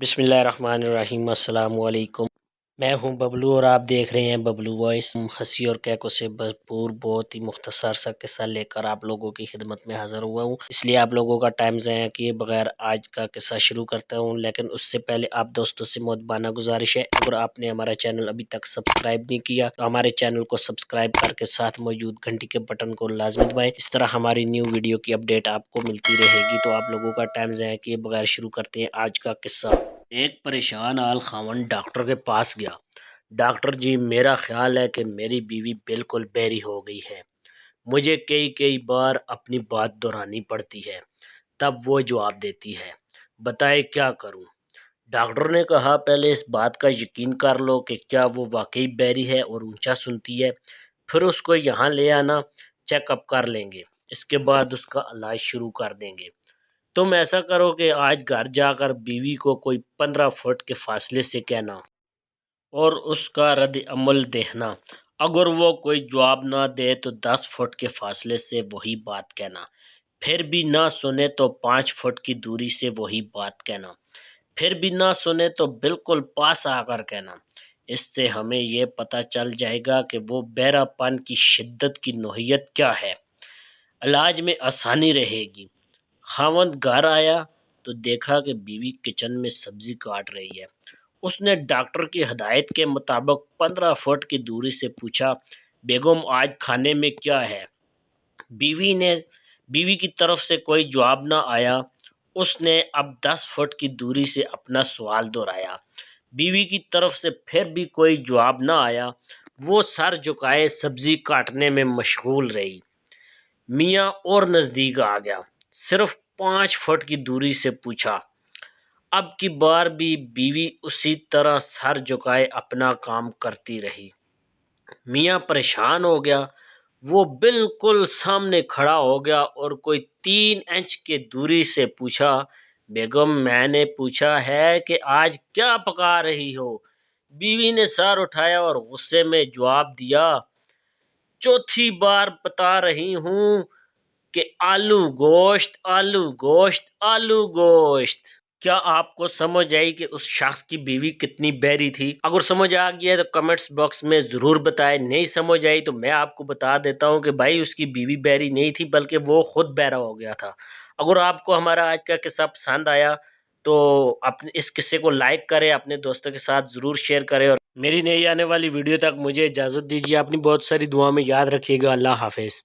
بسم اللہ الرحمن الرحیم۔ السلام علیکم، میں ہوں ببلو اور آپ دیکھ رہے ہیں ببلو وائس۔ ہنسی اور کیکوں سے بھرپور بہت ہی مختصر سا قصہ لے کر آپ لوگوں کی خدمت میں حاضر ہوا ہوں، اس لیے آپ لوگوں کا ٹائم ضائع کیے بغیر آج کا قصہ شروع کرتا ہوں۔ لیکن اس سے پہلے آپ دوستوں سے مؤدبانہ گزارش ہے، اگر آپ نے ہمارا چینل ابھی تک سبسکرائب نہیں کیا تو ہمارے چینل کو سبسکرائب کر کے ساتھ موجود گھنٹی کے بٹن کو لازمی دبائیں، اس طرح ہماری نیو ویڈیو کی اپڈیٹ آپ کو ملتی رہے گی۔ تو آپ لوگوں کا ٹائم ضائع کیے بغیر شروع کرتے ہیں آج کا قصہ۔ ایک پریشان حال خاوند ڈاکٹر کے پاس گیا۔ ڈاکٹر جی، میرا خیال ہے کہ میری بیوی بالکل بہری ہو گئی ہے، مجھے کئی بار اپنی بات دہرانی پڑتی ہے تب وہ جواب دیتی ہے، بتائے کیا کروں؟ ڈاکٹر نے کہا، پہلے اس بات کا یقین کر لو کہ کیا وہ واقعی بہری ہے اور اونچا سنتی ہے، پھر اس کو یہاں لے آنا، چیک اپ کر لیں گے، اس کے بعد اس کا علاج شروع کر دیں گے۔ تم ایسا کرو کہ آج گھر جا کر بیوی کو کوئی 15 فٹ کے فاصلے سے کہنا اور اس کا رد عمل دیکھنا، اگر وہ کوئی جواب نہ دے تو 10 فٹ کے فاصلے سے وہی بات کہنا، پھر بھی نہ سنے تو 5 فٹ کی دوری سے وہی بات کہنا، پھر بھی نہ سنے تو بالکل پاس آ کر کہنا۔ اس سے ہمیں یہ پتہ چل جائے گا کہ وہ بہرا پن کی شدت کی نوعیت کیا ہے، علاج میں آسانی رہے گی۔ خاوند گھر آیا تو دیکھا کہ بیوی کچن میں سبزی کاٹ رہی ہے۔ اس نے ڈاکٹر کی ہدایت کے مطابق 15 فٹ کی دوری سے پوچھا، بیگم آج کھانے میں کیا ہے؟ بیوی کی طرف سے کوئی جواب نہ آیا۔ اس نے اب 10 فٹ کی دوری سے اپنا سوال دہرایا۔ بیوی کی طرف سے پھر بھی کوئی جواب نہ آیا۔ وہ سر جھکائے سبزی کاٹنے میں مشغول رہی۔ میاں اور نزدیک آ گیا، صرف 5 فٹ کی دوری سے پوچھا۔ اب کی بار بھی بیوی اسی طرح سر جھکائے اپنا کام کرتی رہی۔ میاں پریشان ہو گیا، وہ بالکل سامنے کھڑا ہو گیا اور کوئی 3 انچ کی دوری سے پوچھا، بیگم میں نے پوچھا ہے کہ آج کیا پکا رہی ہو؟ بیوی نے سر اٹھایا اور غصے میں جواب دیا، چوتھی بار بتا رہی ہوں کہ آلو گوشت، آلو گوشت، آلو گوشت۔ کیا آپ کو سمجھ آئی کہ اس شخص کی بیوی کتنی بہری تھی؟ اگر سمجھ آ گیا تو کمنٹس باکس میں ضرور بتائیں، نہیں سمجھ آئی تو میں آپ کو بتا دیتا ہوں کہ بھائی اس کی بیوی بہری نہیں تھی بلکہ وہ خود بہرا ہو گیا تھا۔ اگر آپ کو ہمارا آج کا قصہ پسند آیا تو اس قصے کو لائک کریں، اپنے دوستوں کے ساتھ ضرور شیئر کریں، اور میری نئی آنے والی ویڈیو تک مجھے اجازت دیجیے۔ اپنی بہت ساری دعا میں یاد رکھیے گا۔ اللہ حافظ۔